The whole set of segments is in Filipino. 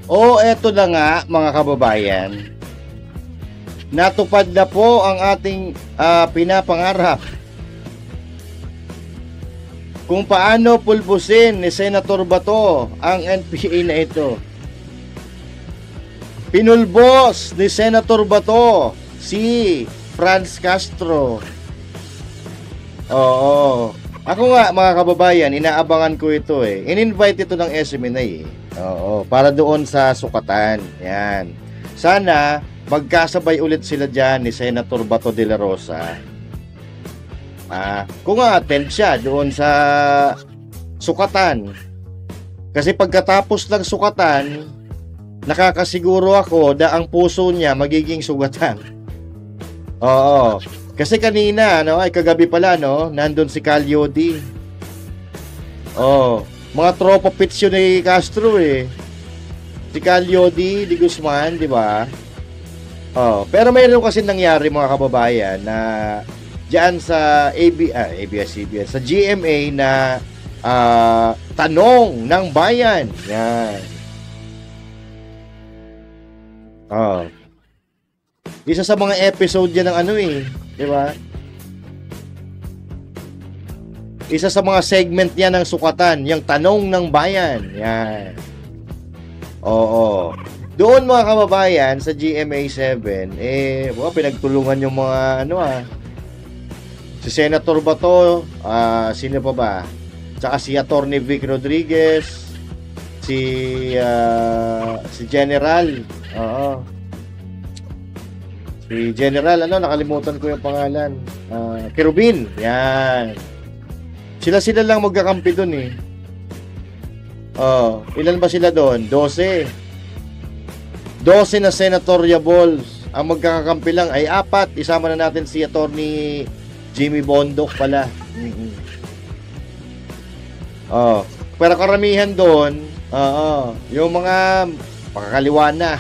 O eto na nga mga kababayan, natupad na po ang ating pinapangarap kung paano pulbusin ni Senator Bato ang NPA na ito. Pinulbos ni Senator Bato si Franz Castro. Oo. Ako nga mga kababayan, inaabangan ko ito eh. In-invite ito ng SMNI eh. Oo, para doon sa sukatan. Yan. Sana magkasabay ulit sila dyan ni Senator Bato de la Rosa. Kung attend siya doon sa sukatan. Kasi pagkatapos ng sukatan, nakakasiguro ako na ang puso niya magiging sugatan. Oo. Kasi kanina, ay kagabi pala, nandun si Calyodi. Mga tropa pits yun ni Castro eh. Si Calyodi, Di Guzman, di ba? Pero mayroon kasi nangyari mga kababayan na diyan sa ABS-CBN, sa GMA na tanong ng bayan. Yan. Isa sa mga episode yan ng di ba? Isa sa mga segment niya ng sukatan, yung tanong ng bayan. Yan. Oo. Doon mga kababayan sa GMA 7, pinagtulungan yung mga si Senator Bato, sino pa ba? Tsaka si Attorney Vic Rodriguez, si General. Oo. Si General, nakalimutan ko yung pangalan. Kerubin. Yan. Sila lang magkakampi doon eh. Ilan ba sila doon? 12 na senatorial balls. Ang magkakakampi lang ay 4. Isama na natin si Attorney Jimmy Bondoc pala. Pero karamihan doon, yung mga makakaliwa na.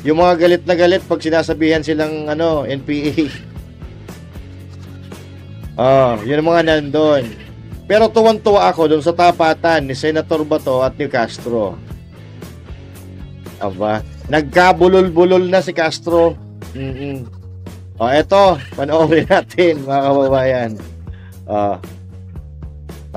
Yung mga galit na galit pag sinasabihan silang NPA. Yun ang mga nandun. Pero tuwan-tuwa ako doon sa tapatan ni Senator Bato at ni Castro. Aba, nagkabulol-bulol na si Castro. Eto, panoorin natin mga kababayan.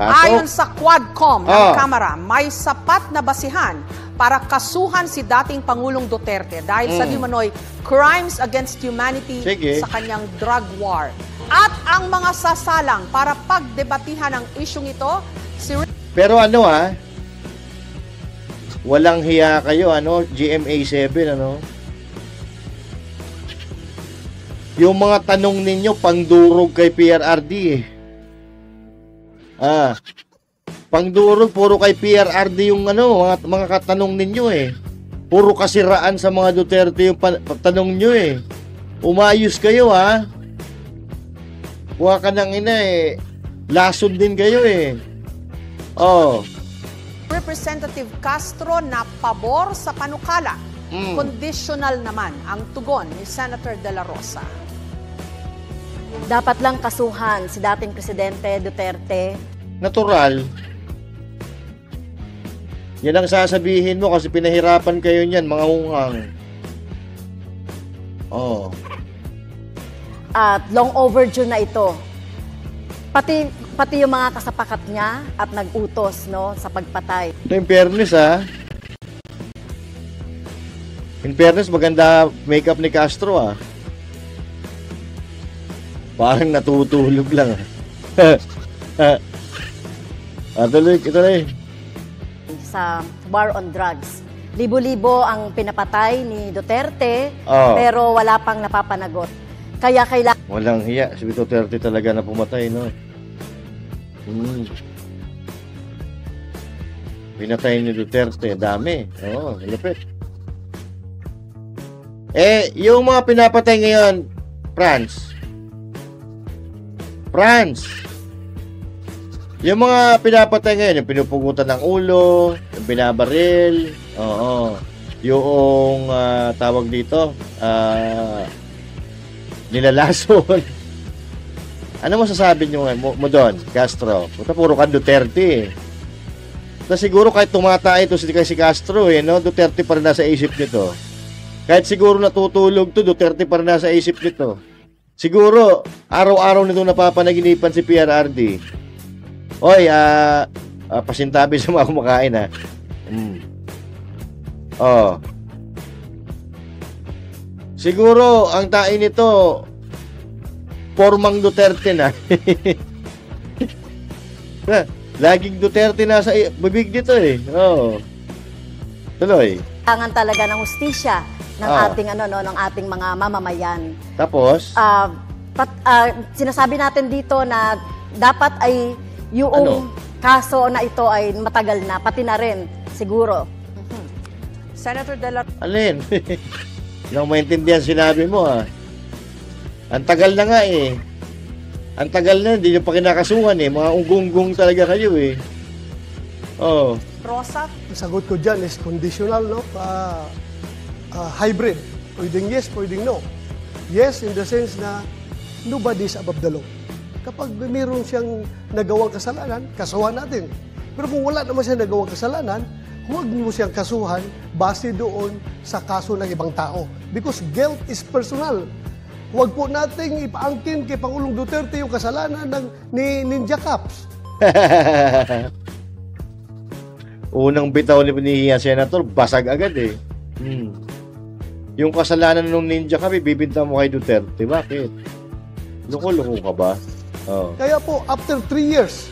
Ayon sa Quadcom ng Kamara, may sapat na basihan para kasuhan si dating Pangulong Duterte dahil sa umano'y crimes against humanity sa kanyang drug war. At ang mga sasalang para pagdebatihan ang isyong ito, pero walang hiya kayo, GMA 7, yung mga tanong ninyo, pangdurog kay PRRD eh. Pangdurog, puro kay PRRD yung mga katanong ninyo eh. Puro kasiraan sa mga Duterte yung tanong nyo eh. Umayos kayo Huwag ka nang lason din kayo eh. Representative Castro na pabor sa panukala. Conditional naman ang tugon ni Senator De La Rosa. Dapat lang kasuhan si dating Presidente Duterte. Natural. Yan ang sasabihin mo kasi pinahirapan kayo niyan, mga hunghang. At long overdue na ito. Pati yung mga kasapakat niya at nag-utos sa pagpatay. In fairness In fairness, maganda makeup ni Castro Parang natutulog lang Tuloy. Sa war on drugs. Libo-libo ang pinapatay ni Duterte, pero wala pang napapanagot. Kaya kailangan... Walang hiya. Si Duterte talaga na pumatay, Pinatay ni Duterte. Dami. Lapit. Yung mga pinapatay ngayon, Franz. Yung mga pinapatay ngayon, yung pinupugutan ng ulo, yung binabaril, yung tawag dito, nilalason. Ano masasabi nyo mo doon, Castro? Puro ka Duterte na siguro kahit tumatay ito si Castro, no? Duterte pa rin nasa isip nito. Kahit siguro natutulog to, Duterte pa rin nasa isip nito. Siguro, araw-araw nito napapanaginipan si PRRD. Oy, pasintabi sa mga kumakain, ha? Oh. Siguro, ang tain nito, formang Duterte na. Laging Duterte nasa bibig dito, eh. Oh. Tuloy. Kailangan talaga ng hustisya ng ng ating mga mamamayan. Tapos, sinasabi natin dito na dapat ay yung kaso na ito ay matagal na, pati na rin siguro. Senator De La Alin? Hindi ako maintindihan sinabi mo, ha. Ang tagal na nga, eh. Ang tagal na, hindi nyo pa kinakasuhan, eh. Mga unggung-gung talaga kayo, eh. Oh. Rosa? Ang sagot ko dyan is conditional, no? Hybrid. Pwedeng yes, pwedeng no. Yes, in the sense na nobody is above the law. Kapag mayroon siyang nagawang kasalanan, kasuhan natin. Pero kung wala naman siyang nagawang kasalanan, huwag mo siyang kasuhan base doon sa kaso ng ibang tao. Because guilt is personal. Huwag po nating ipaangkin kay Pangulong Duterte yung kasalanan ni Ninja Caps. Unang bitaw ni Senator, basag agad, eh. Yung kasalanan ng Ninja Caps, bibinta mo kay Duterte. Bakit? Loko-loko ka ba? Oh. Kaya po, after 3 years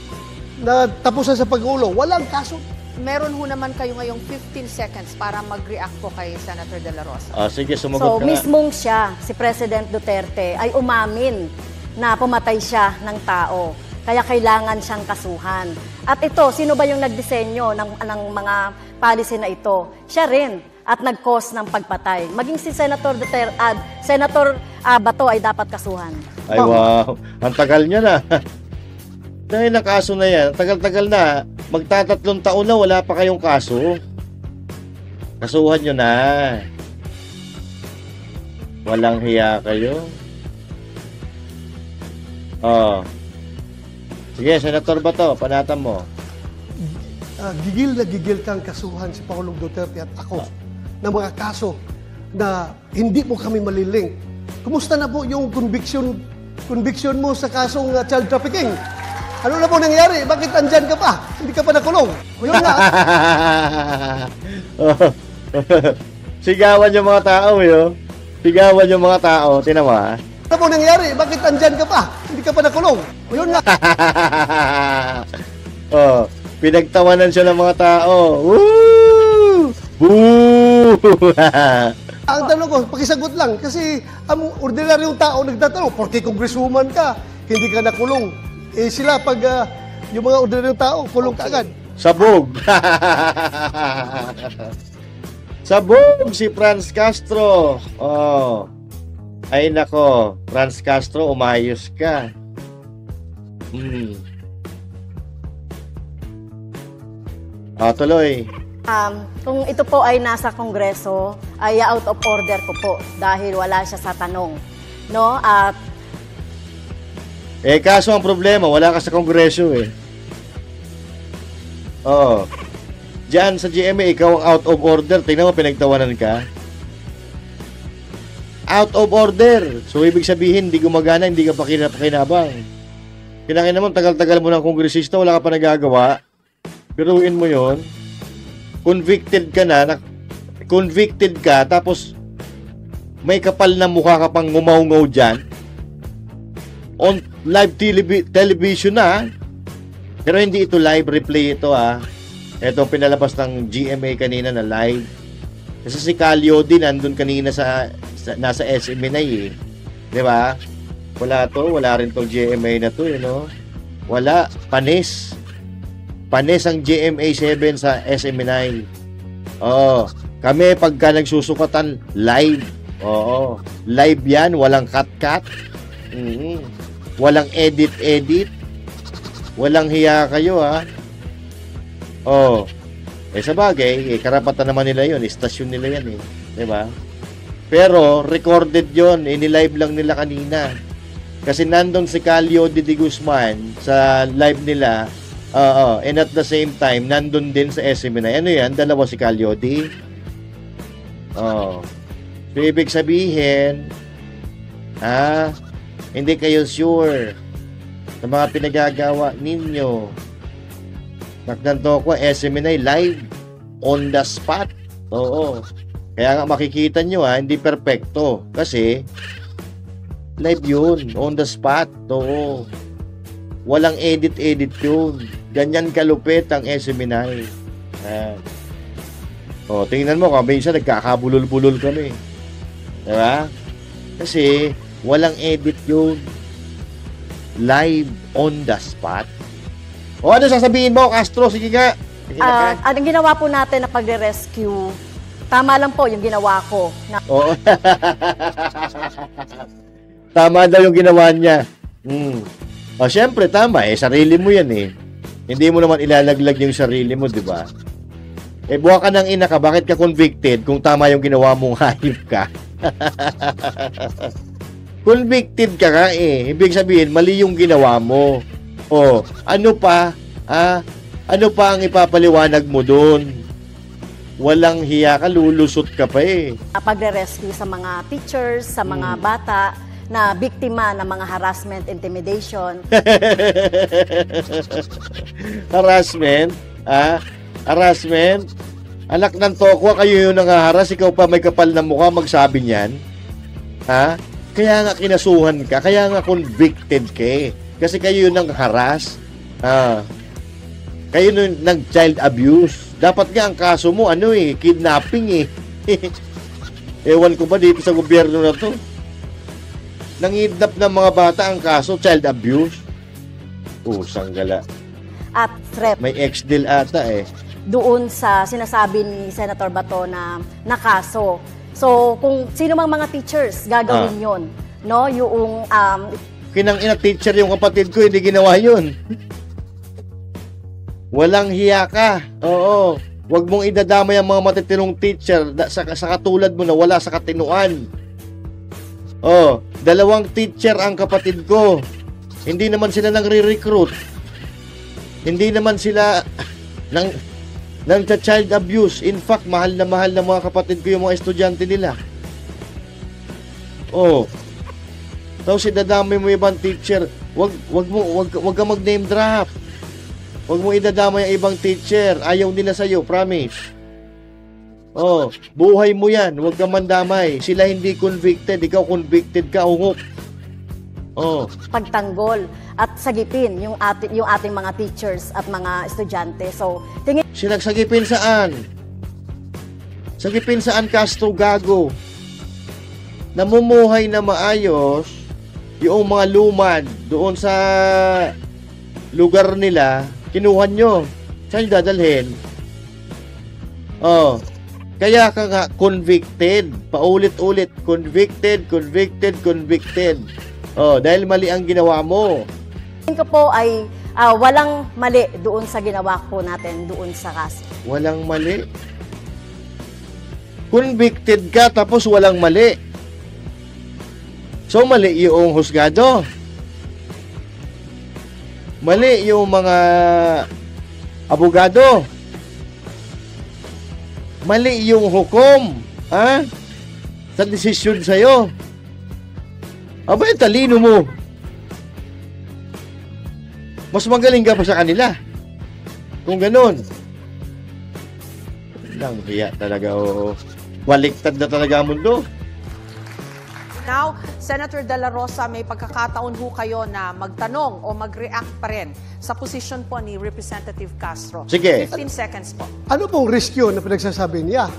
na tapusan sa pag-ulo, walang kaso. Meron ho naman kayo ngayong 15 seconds para mag-react po kay Senator De La Rosa. Sige, sumagot So, ka. mismong siya, si President Duterte, ay umamin na pumatay siya ng tao. Kaya kailangan siyang kasuhan. At ito, sino ba yung nagdisenyo ng mga policy na ito? Siya rin. At nag-cause ng pagpatay. Maging si Senator Duterte, Senator Bato ay dapat kasuhan. Ay, wow. Ang tagal niya na. Dahil na kaso na yan, tagal-tagal na, magtatatlong taon na wala pa kayong kaso. Kasuhan nyo na. Walang hiya kayo. Oh. Sige, Senator Bato, panatan mo. Gigil na gigil kang kasuhan si Pangulong Duterte at ako ng mga kaso na hindi mo kami maliling. Kumusta na po yung conviction mo sa kasong child trafficking? Ano na po nangyari? Bakit andyan ka pa? Hindi ka pa nakulong. Yun nga. Sigawan yung mga tao, yo. Sigawan yung mga tao. Tingnan mo, ha? Ano po nangyari? Bakit andyan ka pa? Hindi ka pa nakulong. Yun nga. Pinagtawanan siya ng mga tao. Woo! Woo! Ang tanong ko, pakisagot lang. Kasi ang ordinaryong tao nagtatanong, porque congresswoman ka, hindi ka nakulong. Sila pag yung mga ordinaryong tao, kulong ka agad. Sabog. Sabog si Franz Castro. Ay nako, Franz Castro, umayos ka. Tuloy. Kung ito po ay nasa Kongreso, ay out of order ko po dahil wala siya sa tanong. No? At kaso ang problema, wala ka sa Kongreso, eh. Oo. Diyan sa GMA, ikaw ang out of order. Tingnan mo, pinagtawanan ka. Out of order. So, ibig sabihin, hindi gumagana, hindi ka pa kinabang. Kinakin naman, tagal-tagal mo ng kongresista, wala ka pa nagagawa. Piruin mo yon. Convicted ka na, convicted ka, tapos may kapal na mukha ka pang ngumaw-ngaw dyan. On live television na, pero hindi ito live, replay ito, ha. Ito pinalabas ng GMA kanina na live. Kasi si Calio din nandun kanina nasa SMNA, eh. 'Di ba? Wala rin tong GMA na to, Wala, panis. Panis ang GMA 7 sa SMNA. Kami pagka nagsusukatan live. Live 'yan, walang cut-cut. Walang edit. Walang hiya kayo, ha. Sa bagay, karapatan naman nila yun. Istasyon nila yan, eh. Diba? Pero, recorded yon, inilive lang nila kanina. Kasi nandun si Calio de Guzman sa live nila, And at the same time, nandun din sa SMNI. Ano yan? Dalawa si Calyodi. So, ibig sabihin, hindi kayo sure sa mga pinagagawa ninyo. Nagdanto ko, SMNI live on the spot. Oo. Kaya nga makikita nyo hindi perfecto. Kasi, live yun, on the spot. Oo. Walang edit-edit yun. Ganyan kalupit ang SMNI. Tingnan mo, kami minsan nagkakabulol-bulol kami. Diba? Kasi, walang edit yun. Live on the spot. Ano sasabihin mo, Castro? Sige nga. Ang ginawa po natin na pagre-rescue, tama lang po yung ginawa ko. Oo. Tama daw yung ginawa niya. Siyempre, tama. Sarili mo yan eh. Hindi mo naman ilalaglag yung sarili mo, di ba? Buha ka ng ina ka, bakit ka convicted kung tama yung ginawa mong hayop ka? Convicted ka nga eh. Ibig sabihin, mali yung ginawa mo. Ano pa? Ano pa ang ipapaliwanag mo doon? Walang hiya ka, lulusot ka pa eh. Pagre-rescue sa mga teachers, sa mga bata na biktima ng mga harassment, intimidation. Harassment? Harassment? Anak ng tokwa, kayo yung nangaharas, ikaw pa may kapal na mukha magsabi niyan? Kaya nga kinasuhan ka, kaya nga convicted ka eh. Kasi kayo yung nangharas. Kayo yung nag-child abuse. Dapat nga ang kaso mo, kidnapping eh. Ewan ko ba dito sa gobyerno na to? Nangidnap ng mga bata ang kaso, child abuse. Sanggala. At threat. May ex-deal ata eh. Doon sa sinasabi ni Senator Bato na kaso. So, kung sino mang mga teachers, gagawin yon, no? Yung kinang-ina teacher yung kapatid ko, hindi ginawa yun. Walang hiya ka. Oo. Huwag mong idadamay ang mga matitinong teacher sa katulad mo na wala sa katinuan. 2 teacher ang kapatid ko. Hindi naman sila nagre-recruit. Hindi naman sila nang child abuse. In fact, mahal na mga kapatid ko yung mga estudyante nila. Tapos idadamay mo ibang teacher. Wag ka mag-name drop. Wag mo idadamay ang ibang teacher. Ayaw nila sa'yo, promise. Buhay mo yan. Wag ka mandamay. Sila hindi convicted. Ikaw convicted ka, ungok. Pagtanggol at sagipin yung ating mga teachers at mga estudyante. So, Sinagsagipin saan? Sagipin saan, Castro, gago? Namumuhay na maayos yung mga lumad doon sa lugar nila, kinuha nyo. Saan nyo dadalhin? Kaya ka nga convicted. Paulit-ulit. Convicted. Dahil mali ang ginawa mo. tingin ko po ay walang mali doon sa ginawa po natin doon sa kaso. Walang mali? Convicted ka tapos walang mali. So, mali yung husgado. Mali yung mga abogado. Mali yung hukom. Sa desisyon sa'yo. Abay, talino mo. Mas magaling ka pa sa kanila. Kung ganun. Lang, hiya talaga. Baliktad na talaga ang mundo. Now, Senator De La Rosa, may pagkakataon ho kayo na magtanong o mag-react pa rin sa posisyon po ni Representative Castro. Sige. 15 seconds po. Ano pong risk yun na pinagsasabi niya?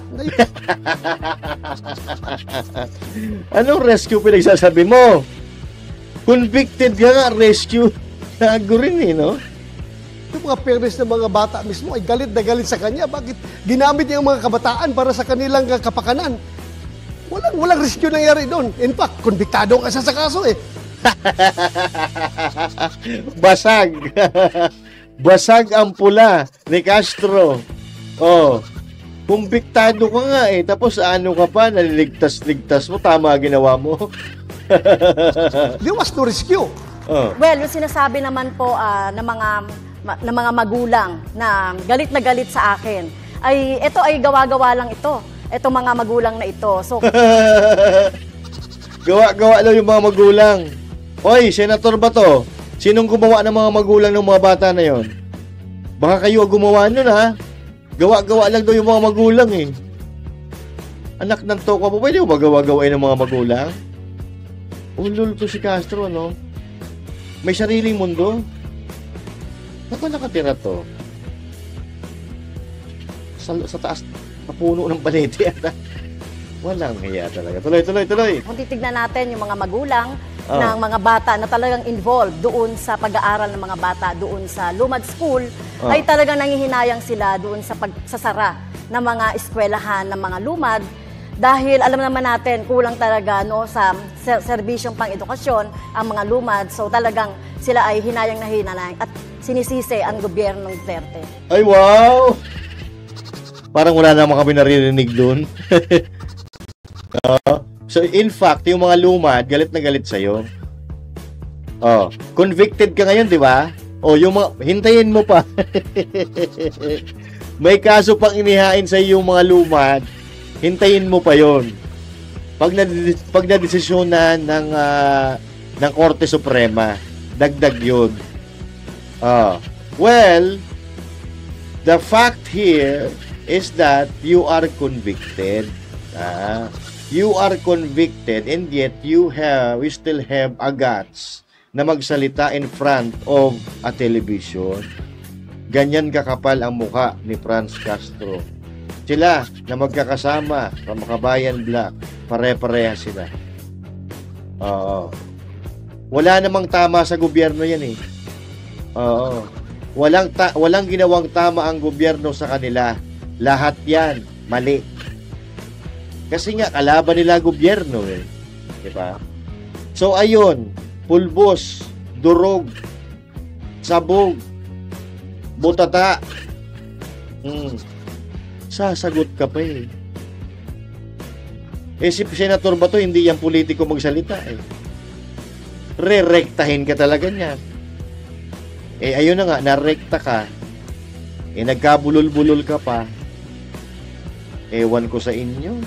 Anong rescue pinagsasabi mo? Convicted ka nga, rescue. Gago rin no? Yung mga parents ng mga bata mismo ay galit na galit sa kanya. Bakit ginamit niya ang mga kabataan para sa kanilang kapakanan? Walang rescue nangyari doon. In fact, konbiktado ka sa kaso eh. Basag. Basag ang pula ni Castro. Kumbiktado ka nga eh. Tapos ano ka pa, naliligtas-ligtas mo. Tama ginawa mo. There was no rescue. Well, yung sinasabi naman po ng mga ng mga magulang na galit sa akin, ay ito ay gawa-gawa lang ito. Ito mga magulang na ito. So, gawa-gawa lang yung mga magulang. Hoy, senator ba to? Sinong gumawa ng mga magulang ng mga bata na yon? Baka kayo gumawa nun, ha? Gawa-gawa lang daw yung mga magulang, eh. Anak ng toko mo, pwede ba gawa-gawain ng mga magulang? Ulul to si Castro, no? May sariling mundo. Saan ba nakatira to? Sa taas, kapuno ng balete ata. Walang hiya talaga. Tuloy. Kung titignan natin yung mga magulang ng mga bata na talagang involved doon sa pag-aaral ng mga bata doon sa Lumad School, ay talagang nangihinayang sila doon sa pagsasara ng mga eskwelahan ng mga lumad. Dahil alam naman natin, kulang talaga no, sa serbisyong pang-edukasyon ang mga lumad. So talagang sila ay hinayang na hinayang at sinisisi ang gobyerno ng Duterte. Ay, wow! Parang wala naman kami naririnig doon. So, in fact, yung mga lumad, galit na galit sa'yo. Convicted ka ngayon, di ba? Yung mga, hintayin mo pa. May kaso pang inihain sa yung mga lumad, hintayin mo pa yon. Pag nadesisyonan ng Korte Suprema, dagdag yun. Well, the fact here is that you are convicted. You are convicted and yet you still have a guts na magsalita in front of a television. Ganyan kakapal ang muka ni Franz Castro. Sila na magkakasama sa Makabayan Black, pare-pareha sila. Wala namang tama sa gobyerno yan, eh. Walang ginawang tama ang gobyerno sa kanila. Lahat yan mali. Kasi nga kalaban nila gobyerno, eh. 'Di ba? So ayun, pulbos, durog, sabog, butata. Sasagot ka pa, eh. Si Senator Bato, hindi yan politiko magsalita, eh. Re-rektahin ka talaga niya. Ayun na nga, narekta ka. Nagkabulol-bulol ka pa. Ewan ko sa inyo.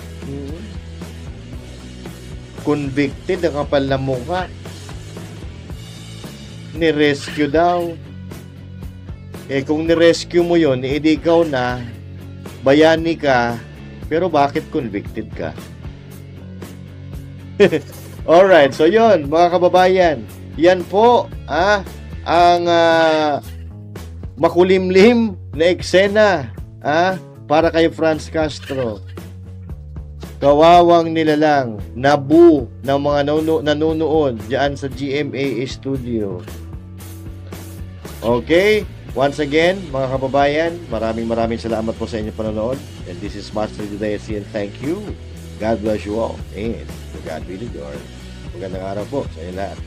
Convicted, ang kapal na mukha. Ni-rescue daw. Kung ni-rescue mo yun, edi ikaw na, bayani ka, pero bakit convicted ka? Alright, so yun, mga kababayan, yan po, ang makulimlim na eksena, para kay Franz Castro. Kawawang nilalang, nabu ng mga nanonood dyan sa GMA Studio. Okay? Once again, mga kababayan, maraming salamat po sa inyong panonood. And this is Master Judaisy, and thank you. God bless you all. And to God be the glory. Magandang araw po sa inyo lahat.